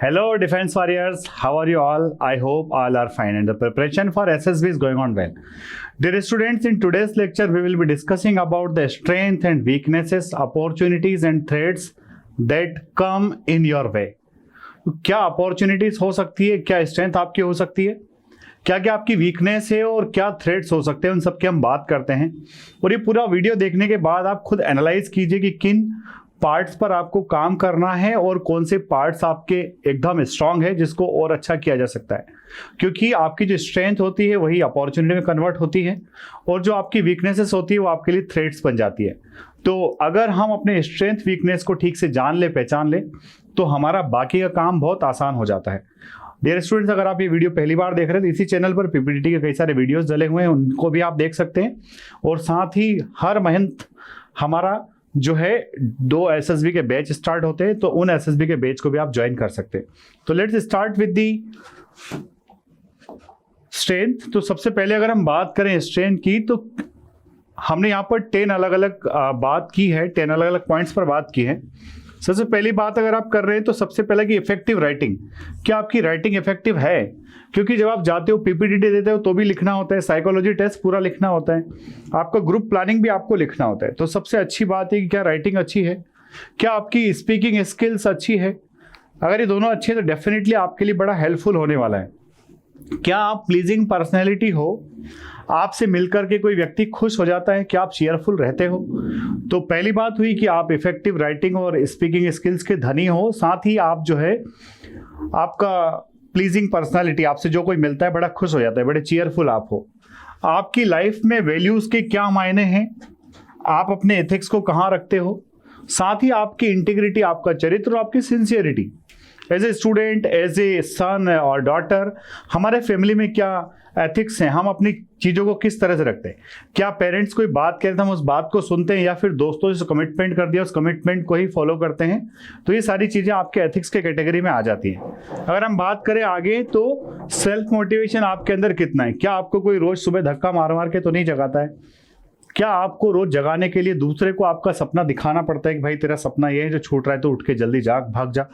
Hello, defense warriors. How are you all? I hope all are fine and the preparation for SSB is going on well. Dear students, in today's lecture, we will be discussing about the strength and weaknesses, opportunities and threats that come in your way. क्या opportunities हो सकती है, क्या strength आपकी हो सकती है, क्या क्या आपकी वीकनेस है और क्या थ्रेट्स हो सकते हैं, उन सब की हम बात करते हैं। और ये पूरा वीडियो देखने के बाद आप खुद एनालाइज कीजिए कि किन पार्ट्स पर आपको काम करना है और कौन से पार्ट्स आपके एकदम स्ट्रांग है जिसको और अच्छा किया जा सकता है। क्योंकि आपकी जो स्ट्रेंथ होती है वही अपॉर्चुनिटी में कन्वर्ट होती है और जो आपकी वीकनेसेस होती है वो आपके लिए थ्रेट्स बन जाती है। तो अगर हम अपने स्ट्रेंथ वीकनेस को ठीक से जान ले, पहचान ले, तो हमारा बाकी का काम बहुत आसान हो जाता है। डियर स्टूडेंट्स, अगर आप ये वीडियो पहली बार देख रहे हैं तो इसी चैनल पर पीपीटी के कई सारे वीडियोस डले हुए हैं, उनको भी आप देख सकते हैं। और साथ ही हर मंथ हमारा जो है 2 एसएसबी के बैच स्टार्ट होते हैं, तो उन एसएसबी के बैच को भी आप ज्वाइन कर सकते हैं। तो let's start with the strength. तो सबसे पहले अगर हम बात करें स्ट्रेंथ की, तो हमने यहाँ पर 10 अलग अलग बात की है, 10 अलग अलग पॉइंट्स पर बात की है। सबसे पहली बात अगर आप कर रहे हैं तो सबसे पहले कि इफेक्टिव राइटिंग, क्या आपकी राइटिंग इफेक्टिव है? क्योंकि जब आप जाते हो पीपीटी देते हो तो भी लिखना होता है, साइकोलॉजी टेस्ट पूरा लिखना होता है, आपका ग्रुप प्लानिंग भी आपको लिखना होता है। तो सबसे अच्छी बात है कि क्या राइटिंग अच्छी है, क्या आपकी स्पीकिंग स्किल्स अच्छी है। अगर ये दोनों अच्छे हैं तो डेफिनेटली आपके लिए बड़ा हेल्पफुल होने वाला है। क्या आप प्लीजिंग पर्सनैलिटी हो, आपसे मिलकर के कोई व्यक्ति खुश हो जाता है, क्या आप चीयरफुल रहते हो। तो पहली बात हुई कि आप इफेक्टिव राइटिंग और स्पीकिंग स्किल्स के धनी हो। साथ ही आप जो है आपका प्लीजिंग पर्सनालिटी, आपसे जो कोई मिलता है बड़ा खुश हो जाता है, बड़े चीयरफुल आप हो। आपकी लाइफ में वैल्यूज के क्या मायने हैं, आप अपने एथिक्स को कहाँ रखते हो। साथ ही आपकी इंटीग्रिटी, आपका चरित्र और आपकी sincerity as a student, as a son और डॉटर, हमारे फैमिली में क्या एथिक्स हैं, हम अपनी चीज़ों को किस तरह से रखते हैं। क्या पेरेंट्स कोई बात कहते हैं हम उस बात को सुनते हैं, या फिर दोस्तों से कमिटमेंट कर दिया उस कमिटमेंट को ही फॉलो करते हैं। तो ये सारी चीज़ें आपके एथिक्स के कैटेगरी में आ जाती हैं। अगर हम बात करें आगे तो सेल्फ मोटिवेशन आपके अंदर कितना है, क्या आपको कोई रोज़ सुबह धक्का मार मार के तो नहीं जगाता है, क्या आपको रोज जगाने के लिए दूसरे को आपका सपना दिखाना पड़ता है कि भाई तेरा सपना ये है, जो छूट रहा है तो उठ के जल्दी जाग, भाग जा।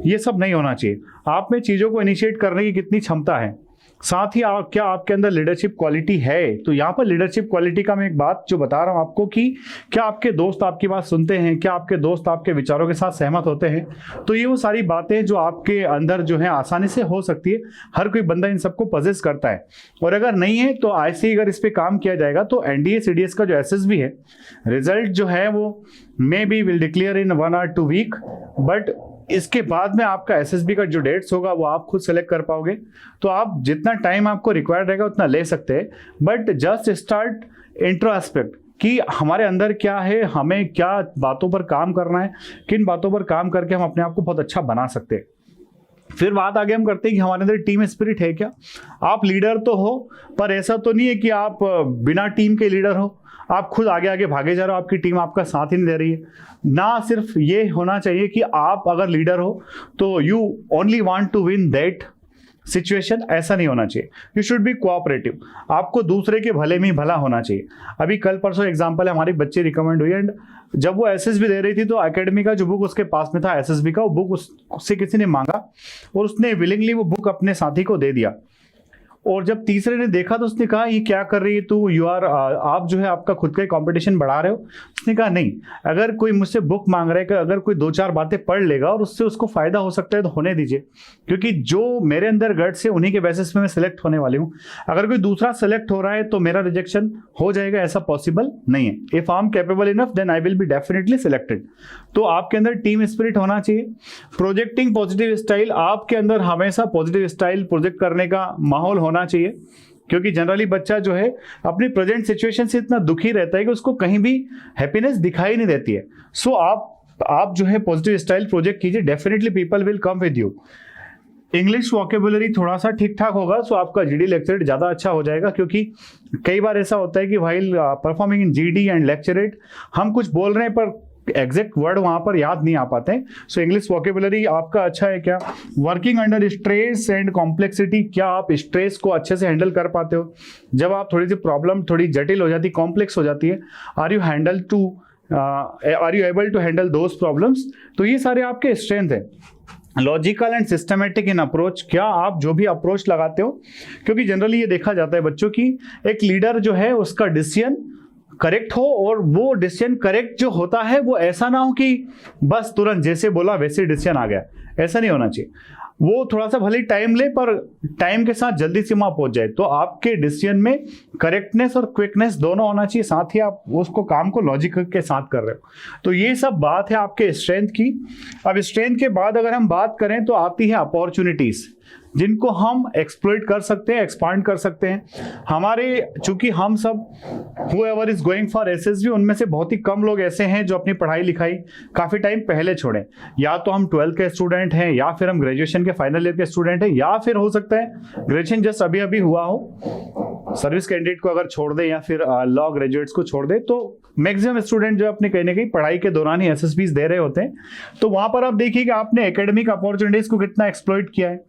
ये सब नहीं होना चाहिए। आप में चीज़ों को इनिशिएट करने की कितनी क्षमता है। साथ ही क्या आपके अंदर लीडरशिप क्वालिटी है। तो यहाँ पर लीडरशिप क्वालिटी का मैं एक बात जो बता रहा हूँ आपको कि क्या आपके दोस्त आपकी बात सुनते हैं, क्या आपके दोस्त आपके विचारों के साथ सहमत होते हैं। तो ये वो सारी बातें जो आपके अंदर जो है आसानी से हो सकती है। हर कोई बंदा इन सबको पजेस करता है, और अगर नहीं है तो ऐसे ही अगर इस पर काम किया जाएगा तो एनडीए सीडीएस का जो एसएसबी है, रिजल्ट जो है वो may be will declare in 1 or 2 week, but इसके बाद में आपका एसएसबी का जो डेट्स होगा वो आप खुद सेलेक्ट कर पाओगे। तो आप जितना टाइम आपको रिक्वायर्ड रहेगा उतना ले सकते हैं, बट जस्ट स्टार्ट इंट्रोस्पेक्ट कि हमारे अंदर क्या है, हमें क्या बातों पर काम करना है, किन बातों पर काम करके हम अपने आप को बहुत अच्छा बना सकते हैं। फिर बात आगे हम करते हैं कि हमारे अंदर टीम स्पिरिट है क्या। आप लीडर तो हो, पर ऐसा तो नहीं है कि आप बिना टीम के लीडर हो, आप खुद आगे आगे भागे जा रहे हो, आपकी टीम आपका साथ ही नहीं दे रही है। ना सिर्फ ये होना चाहिए कि आप अगर लीडर हो तो you only want to win that situation, ऐसा नहीं होना चाहिए। यू शुड बी कोऑपरेटिव, आपको दूसरे के भले में भला होना चाहिए। अभी कल परसों एग्जांपल है, हमारी बच्ची रिकमेंड हुई एंड जब वो एसएसबी दे रही थी तो एकेडमी का जो बुक उसके पास में था एसएसबी का, वो बुक उससे किसी ने मांगा और उसने विलिंगली वो बुक अपने साथी को दे दिया। और जब तीसरे ने देखा तो उसने कहा ये क्या कर रही है तू, आप जो है आपका खुद का कंपटीशन बढ़ा रहे हो। उसने कहा नहीं, अगर कोई मुझसे बुक मांग रहा है कि अगर कोई 2-4 बातें पढ़ लेगा और उससे उसको फायदा हो सकता है तो होने दीजिए, क्योंकि जो मेरे अंदर गट्स है उन्हीं के बेसिस पे मैं सिलेक्ट होने वाली हूँ। अगर कोई दूसरा सेलेक्ट हो रहा है तो मेरा रिजेक्शन हो जाएगा, ऐसा पॉसिबल नहीं है। If I am capable enough then I will be definitely selected. तो आपके अंदर टीम स्पिरिट होना चाहिए। प्रोजेक्टिंग पॉजिटिव स्टाइल, आपके अंदर हमेशा पॉजिटिव स्टाइल प्रोजेक्ट करने का माहौल होना चाहिए, क्योंकि जनरली बच्चा जो है अपनी प्रेजेंट सिचुएशन से इतना दुखी रहता है कि उसको कहीं भी हैप्पीनेस दिखाई नहीं देती है। सो आप जो है पॉजिटिव स्टाइल प्रोजेक्ट कीजिए, definitely people will come with you. English vocabulary थोड़ा सा ठीक ठाक होगा सो आपका जीडी लेक्चरेट ज़्यादा अच्छा हो जाएगा, क्योंकि कई बार ऐसा होता है कि while performing in GD and lecturette हम कुछ बोल रहे हैं पर एग्जैक्ट वर्ड वहां पर याद नहीं आ पाते हैं। सो इंग्लिश वोकेबुलरी आपका अच्छा है क्या। Working under stress and complexity, क्या आप स्ट्रेस को अच्छे से हैंडल कर पाते हो। जब आप थोड़ी सी प्रॉब्लम थोड़ी जटिल हो जाती, कॉम्प्लेक्स हो जाती है, are you able to handle those problems. तो ये सारे आपके स्ट्रेंथ है। Logical and systematic in approach, क्या आप जो भी अप्रोच लगाते हो, क्योंकि जनरली ये देखा जाता है बच्चों की एक लीडर जो है उसका डिसीजन करेक्ट हो, और वो डिसीजन करेक्ट जो होता है वो ऐसा ना हो कि बस तुरंत जैसे बोला वैसे डिसीजन आ गया, ऐसा नहीं होना चाहिए। वो थोड़ा सा भले टाइम ले पर टाइम के साथ जल्दी से वहां पहुंच जाए। तो आपके डिसीजन में करेक्टनेस और क्विकनेस दोनों होना चाहिए, साथ ही आप उसको काम को लॉजिक के साथ कर रहे हो। तो ये सब बात है आपके स्ट्रेंथ की। अब स्ट्रेंथ के बाद अगर हम बात करें तो आती है अपॉर्चुनिटीज, जिनको हम एक्सप्लॉइट कर सकते हैं, एक्सपांड कर सकते हैं। हमारे चूंकि हम सब whoever is going for SSB, उनमें से बहुत ही कम लोग ऐसे हैं जो अपनी पढ़ाई लिखाई काफ़ी टाइम पहले छोड़ें। या तो हम 12th के स्टूडेंट हैं, या फिर हम ग्रेजुएशन के फाइनल ईयर के स्टूडेंट हैं, या फिर हो सकता है ग्रेजुएशन जस्ट अभी अभी हुआ हो, सर्विस कैंडिडेट को अगर छोड़ दें या फिर लॉ ग्रेजुएट्स को छोड़ दें, तो मैक्सिमम स्टूडेंट जो अपने कहीं ना कहीं पढ़ाई के दौरान ही SSBs दे रहे होते हैं। तो वहाँ पर आप देखिए कि आपने एकेडमिक अपॉर्चुनिटीज़ को कितना एक्सप्लॉइट किया है,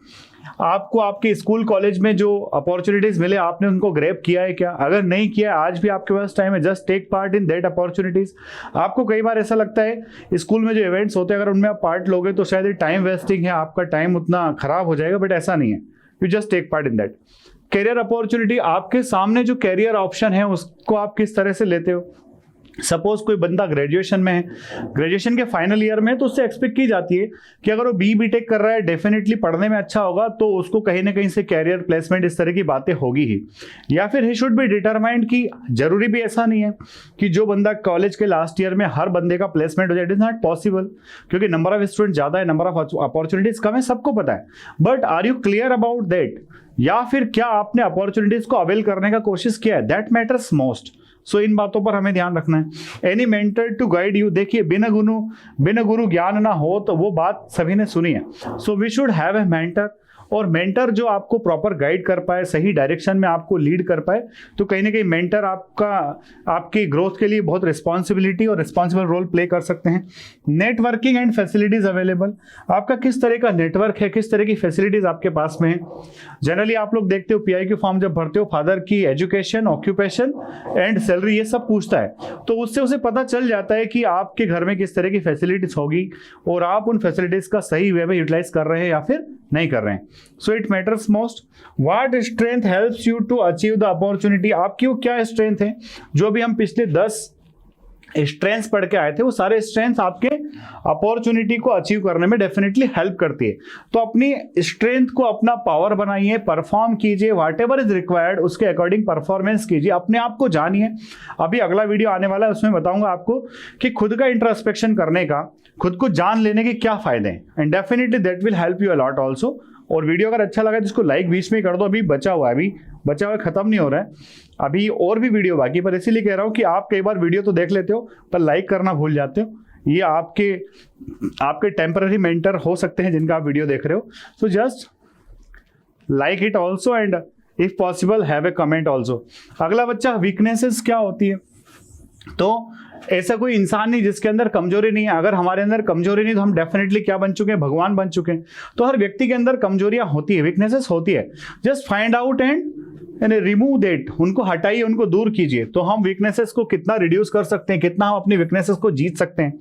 आपको आपके स्कूल कॉलेज में जो अपॉर्चुनिटीज मिले आपने उनको ग्रैब किया है क्या? अगर नहीं किया है, आज भी आपके पास टाइम है, just take part in that opportunities. आपको कई बार ऐसा लगता है स्कूल में जो इवेंट्स होते हैं अगर उनमें आप पार्ट लोगे तो शायद टाइम वेस्टिंग है, आपका टाइम उतना खराब हो जाएगा, बट ऐसा नहीं है। You just take part in that. Career opportunity, आपके सामने जो कैरियर ऑप्शन है उसको आप किस तरह से लेते हो। सपोज कोई बंदा ग्रेजुएशन में है, ग्रेजुएशन के फाइनल ईयर में, तो उससे एक्सपेक्ट की जाती है कि अगर वो BTech कर रहा है, डेफिनेटली पढ़ने में अच्छा होगा, तो उसको कहीं ना कहीं से कैरियर प्लेसमेंट इस तरह की बातें होगी ही। या फिर ही शुड बी डिटरमाइंड, कि जरूरी भी ऐसा नहीं है कि जो बंदा कॉलेज के लास्ट ईयर में हर बंदे का प्लेसमेंट हो जाए, इट इज नॉट पॉसिबल, क्योंकि नंबर ऑफ स्टूडेंट ज़्यादा है, नंबर ऑफ अपॉर्चुनिटीज कम है, सबको पता है। But are you clear about that, या फिर क्या आपने अपॉर्चुनिटीज को अवेल करने का कोशिश किया है? That matters most. सो इन बातों पर हमें ध्यान रखना है। Any mentor to guide you, देखिए बिना गुरु ज्ञान ना हो, तो वो बात सभी ने सुनी है। So we should have a mentor, और मेंटर जो आपको प्रॉपर गाइड कर पाए, सही डायरेक्शन में आपको लीड कर पाए। तो कहीं ना कहीं मेंटर आपकी ग्रोथ के लिए बहुत रिस्पॉन्सिबिलिटी और रिस्पॉन्सिबल रोल प्ले कर सकते हैं। नेटवर्किंग एंड फैसिलिटीज अवेलेबल, आपका किस तरह का नेटवर्क है, किस तरह की फैसिलिटीज आपके पास में है। जनरली आप लोग देखते हो PIQ फॉर्म जब भरते हो, फादर की एजुकेशन, ऑक्यूपेशन एंड सैलरी, ये सब पूछता है, तो उससे उसे पता चल जाता है कि आपके घर में किस तरह की फैसिलिटीज होगी और आप उन फैसिलिटीज का सही वे में यूटिलाइज कर रहे हैं या फिर नहीं कर रहे हैं। So it matters most. What strength helps you to achieve the opportunity, आपकी वो क्या स्ट्रेंथ है? जो भी हम पिछले 10 स्ट्रेंथ्स पढ़ के आए थे, वो सारे स्ट्रेंथ्स आपके अपॉर्चुनिटी को अचीव करने में डेफिनेटली हेल्प करती है। तो अपनी स्ट्रेंथ को अपना पावर बनाइए, परफॉर्म कीजिए, व्हाट एवर इज रिक्वायर्ड उसके अकॉर्डिंग परफॉर्मेंस कीजिए, अपने आप को जानिए। अभी अगला वीडियो आने वाला है, उसमें बताऊंगा आपको कि खुद का इंट्रोस्पेक्शन करने का, खुद को जान लेने के क्या फायदे हैं, and definitely that will help you a lot also. और वीडियो अगर अच्छा लगा तो इसको लाइक बीच में कर दो, अभी बचा हुआ है, खत्म नहीं हो रहा है, अभी और भी वीडियो बाकी, पर इसीलिए कह रहा हूँ कि आप कई बार वीडियो तो देख लेते हो पर लाइक करना भूल जाते हो। ये आपके टेम्पररी मेंटर हो सकते हैं जिनका आप वीडियो देख रहे हो। So just like it also, and if possible have a comment also. अगला बच्चा, वीकनेसेस क्या होती है? तो ऐसा कोई इंसान नहीं जिसके अंदर कमजोरी नहीं है। अगर हमारे अंदर कमजोरी नहीं तो हम डेफिनेटली क्या बन चुके हैं? भगवान बन चुके हैं। तो हर व्यक्ति के अंदर कमजोरियां होती है, वीकनेसेस होती है। Just find out and remove that, उनको हटाइए, उनको दूर कीजिए। तो हम वीकनेसेस को कितना रिड्यूस कर सकते हैं, कितना हम अपनी वीकनेसेस को जीत सकते हैं।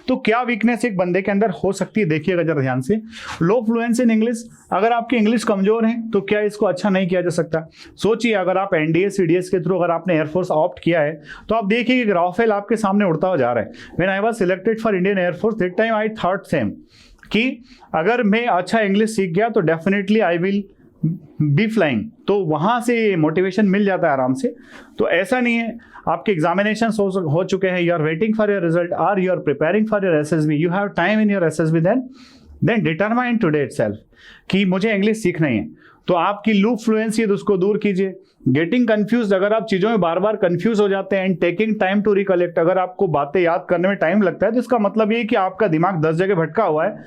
तो क्या वीकनेस एक बंदे के अंदर हो सकती है, देखिएगा जरा ध्यान से। लो फ्लुएंसी इन इंग्लिश, अगर आपकी इंग्लिश कमजोर है तो क्या इसको अच्छा नहीं किया जा सकता? सोचिए, अगर आप NDA CDS के थ्रू अगर आपने एयरफोर्स ऑप्ट किया है तो आप देखिए कि राफेल आपके सामने उड़ता हुआ जा रहा है। When I was selected for Indian air force that time I thought same, कि अगर मैं अच्छा इंग्लिश सीख गया तो definitely I will be flying. तो वहां से मोटिवेशन मिल जाता है आराम से। तो ऐसा नहीं है, आपके एग्जामिनेशन हो चुके हैं, you are waiting for your result, are you are preparing for your SSB, you have time in your SSB, then determine today itself कि मुझे इंग्लिश सीखना ही है। तो आपकी लूप फ्लुएंसी है तो उसको दूर कीजिए। गेटिंग कंफ्यूज, अगर आप चीज़ों में बार बार कंफ्यूज हो जाते हैं, and taking time to recollect, अगर आपको बातें याद करने में टाइम लगता है तो इसका मतलब ये कि आपका दिमाग 10 जगह भटका हुआ है,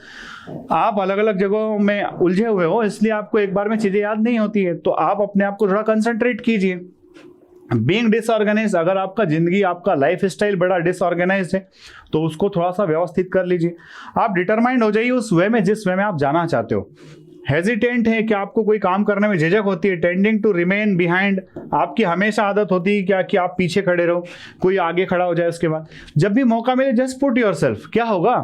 आप अलग अलग जगहों में उलझे हुए हो, इसलिए आपको एक बार में चीज़ें याद नहीं होती है। तो आप अपने आप को थोड़ा कंसंट्रेट कीजिए। बीइंग डिसऑर्गेनाइज, अगर आपका जिंदगी, आपका लाइफ स्टाइल बड़ा डिसऑर्गेनाइज है तो उसको थोड़ा सा व्यवस्थित कर लीजिए। आप डिटरमाइंड हो जाइए उस वे में जिस वे में आप जाना चाहते हो। हेजिटेंट है, कि आपको कोई काम करने में झिझक होती है। टेंडिंग टू रिमेन बिहाइंड, आपकी हमेशा आदत होती है क्या कि आप पीछे खड़े रहो, कोई आगे खड़ा हो जाए उसके बाद। जब भी मौका मिले जस्ट पुट योरसेल्फ, क्या होगा,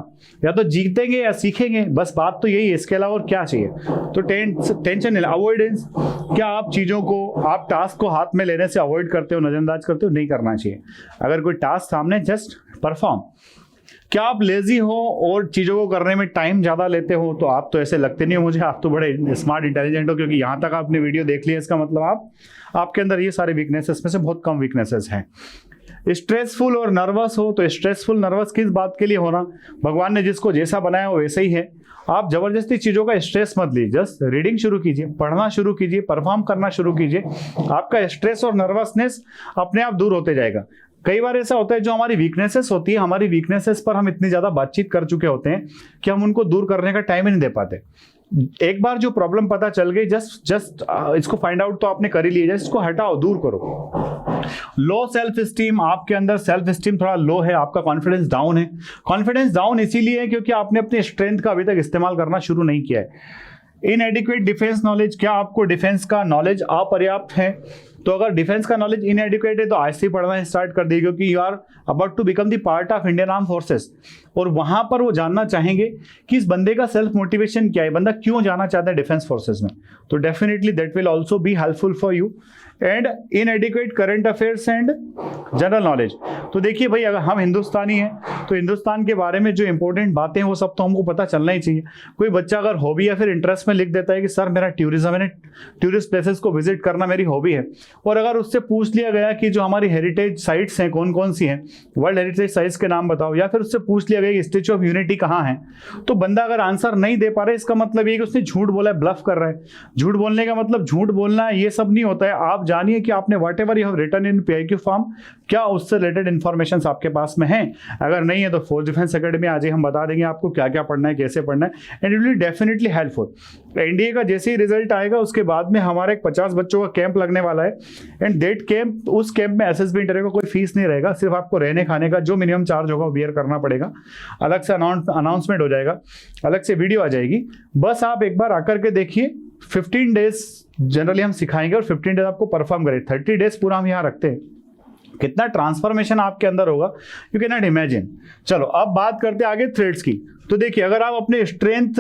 या तो जीतेंगे या सीखेंगे, बस बात तो यही है, इसके अलावा और क्या चाहिए। तो टेंशन अवॉइडेंस, क्या आप चीज़ों को, आप टास्क को हाथ में लेने से अवॉइड करते हो, नजरअंदाज करते हो, नहीं करना चाहिए। अगर कोई टास्क सामने, जस्ट परफॉर्म। क्या आप लेजी हो और चीज़ों को करने में टाइम ज़्यादा लेते हो, तो आप तो ऐसे लगते नहीं हो मुझे, आप तो बड़े स्मार्ट इंटेलिजेंट हो, क्योंकि यहाँ तक आपने वीडियो देख लिया, इसका मतलब आपके अंदर ये सारे वीकनेसेस में से बहुत कम वीकनेसेस हैं। स्ट्रेसफुल और नर्वस हो, तो स्ट्रेसफुल नर्वस किस बात के लिए होना, भगवान ने जिसको जैसा बनाया वो वैसे ही है। आप जबरदस्ती चीज़ों का स्ट्रेस मत लीजिए, जस्ट रीडिंग शुरू कीजिए, पढ़ना शुरू कीजिए, परफॉर्म करना शुरू कीजिए, आपका स्ट्रेस और नर्वसनेस अपने आप दूर होते जाएगा। कई बार ऐसा होता है जो हमारी वीकनेसेस होती है, हमारी वीकनेसेस पर हम इतनी ज़्यादा बातचीत कर चुके होते हैं कि हम उनको दूर करने का टाइम ही नहीं दे पाते। एक बार जो प्रॉब्लम पता चल गई, जस्ट इसको फाइंड आउट तो आपने कर ही लिया, जस्ट इसको हटाओ, दूर करो। लो सेल्फ स्टीम, आपके अंदर सेल्फ स्टीम थोड़ा लो है, आपका कॉन्फिडेंस डाउन है। कॉन्फिडेंस डाउन इसीलिए है क्योंकि आपने अपनी स्ट्रेंथ का अभी तक इस्तेमाल करना शुरू नहीं किया है। इनएडिक्वेट डिफेंस नॉलेज, क्या आपको डिफेंस का नॉलेज अपर्याप्त है, तो अगर डिफेंस का नॉलेज इनएडिक्वेट है तो आज से पढ़ना स्टार्ट कर दीजिए, क्योंकि you are about to become the part of Indian arm forces, और वहां पर वो जानना चाहेंगे कि इस बंदे का सेल्फ मोटिवेशन क्या है, बंदा क्यों जाना चाहता है डिफेंस फोर्सेस में, तो definitely that will also be helpful for you. And इनएडिक्वेट current affairs and general knowledge, तो देखिए भाई, अगर हम हिंदुस्तानी हैं तो हिंदुस्तान के बारे में जो इंपॉर्टेंट बातें हैं वो सब तो हमको पता चलना ही चाहिए। कोई बच्चा अगर हॉबी या फिर इंटरेस्ट में लिख देता है कि सर मेरा टूरिज्म है, टूरिस्ट प्लेसेस को विजिट करना मेरी हॉबी है, और अगर उससे पूछ लिया गया कि जो हमारी हेरिटेज साइट्स हैं कौन कौन सी हैं, वर्ल्ड हेरिटेज साइट्स के नाम बताओ, या फिर उससे पूछ लिया गया कि स्टैच्यू ऑफ यूनिटी कहाँ है, तो बंदा अगर आंसर नहीं दे पा रहा है, इसका मतलब ये कि उसने झूठ बोला है, ब्लफ कर रहा है। झूठ बोलने का मतलब झूठ बोलना है ये सब नहीं होता है। आप जानिए कि आपने whatever you have written in PIQ form, क्या उससे रिलेटेड इन्फॉर्मेशन आपके पास में है। अगर नहीं है तो फोर्स डिफेंस अकेडमी आज ही हम बता देंगे आपको क्या क्या पढ़ना है, कैसे पढ़ना है, and it will definitely helpful. NDA का जैसे ही रिजल्ट आएगा उसके बाद में हमारा एक 50 बच्चों का कैंप लगने वाला है, एंड दैट कैंप, उस कैंप में SSB इंटरव्यू का कोई फीस नहीं रहेगा, सिर्फ आपको रहने खाने का जो मिनिमम चार्ज होगा वो बियर करना पड़ेगा। अलग से अनाउंसमेंट हो जाएगा, अलग से वीडियो आ जाएगी, बस आप एक बार आकर के देखिए। 15 डेज जनरली हम सिखाएंगे और 15 डेज आपको परफॉर्म करें, 30 डेज पूरा हम यहाँ रखते हैं। कितना ट्रांसफॉर्मेशन आपके अंदर होगा यू कैन नॉट इमेजिन। चलो अब बात करते हैं आगे थ्रेड्स की। तो देखिए, अगर आप अपने स्ट्रेंथ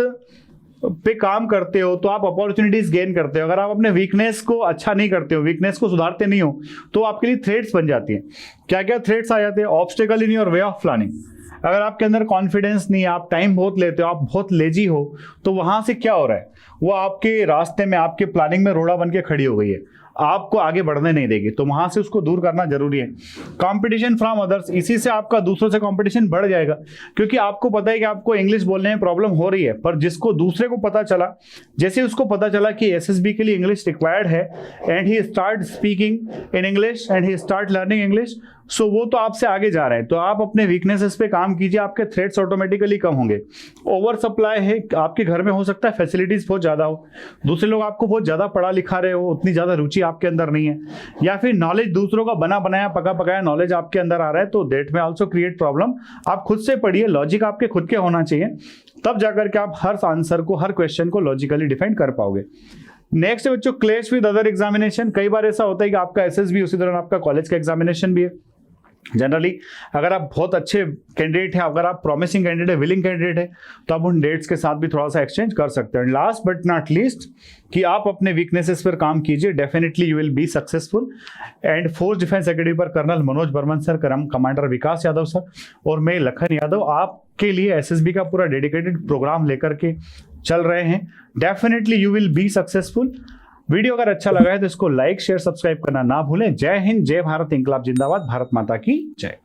पे काम करते हो तो आप अपॉर्चुनिटीज गेन करते हो। अगर आप अपने वीकनेस को अच्छा नहीं करते हो, वीकनेस को सुधारते नहीं हो, तो आपके लिए थ्रेड्स बन जाती हैं। क्या क्या थ्रेड्स आ जाते हैं? Obstacle in your way of planning. अगर आपके अंदर कॉन्फिडेंस नहीं है, आप टाइम बहुत लेते हो, आप बहुत लेजी हो, तो वहां से क्या हो रहा है, वो आपके रास्ते में, आपके प्लानिंग में रोड़ा बन के खड़ी हो गई है, आपको आगे बढ़ने नहीं देगी, तो वहां से उसको दूर करना जरूरी है। कंपटीशन फ्रॉम अदर्स, इसी से आपका दूसरों से कंपटीशन बढ़ जाएगा, क्योंकि आपको पता है कि आपको इंग्लिश बोलने में प्रॉब्लम हो रही है, पर जिसको दूसरे को पता चला, जैसे उसको पता चला कि SSB के लिए इंग्लिश रिक्वायर्ड है, and he start speaking in English and he start learning English, so वो तो आपसे आगे जा रहा है। तो आप अपने वीकनेसेस पे काम कीजिए, आपके थ्रेट्स ऑटोमेटिकली कम होंगे। ओवर सप्लाई है, आपके घर में हो सकता है फैसिलिटीज बहुत ज़्यादा हो, दूसरे लोग आपको बहुत ज़्यादा पढ़ा लिखा रहे हो, उतनी ज़्यादा रुचि आपके अंदर नहीं है, या फिर नॉलेज दूसरों का बना बनाया पका पकाया नॉलेज आपके अंदर आ रहा है, तो दैट में ऑल्सो क्रिएट प्रॉब्लम। आप खुद से पढ़िए, लॉजिक आपके खुद के होना चाहिए, तब जाकर के आप हर आंसर को, हर क्वेश्चन को लॉजिकली डिफाइन कर पाओगे। नेक्स्ट है बच्चों, क्लैश विद अदर एग्जामिनेशन। कई बार ऐसा होता है कि आपका SSB उसी दौरान आपका कॉलेज का एग्जामिनेशन भी है। जनरली अगर आप बहुत अच्छे कैंडिडेट हैं, अगर आप प्रॉमिसिंग कैंडिडेट है, विलिंग कैंडिडेट है, तो आप उन डेट्स के साथ भी थोड़ा सा एक्सचेंज कर सकते हैं। लास्ट बट नॉट लीस्ट, कि आप अपने वीकनेसेस पर काम कीजिए, definitely you will be successful. And force defence academy पर colonel Manoj Barman sir, commander Vikas Yadav sir और मैं लखन यादव आपके लिए SSB का पूरा डेडिकेटेड प्रोग्राम लेकर के चल रहे हैं। Definitely you will be successful. Video अगर अच्छा लगा है तो इसको लाइक, शेयर, सब्सक्राइब करना ना भूलें। जय हिंद, जय भारत, इंकलाब जिंदाबाद, भारत माता की जय।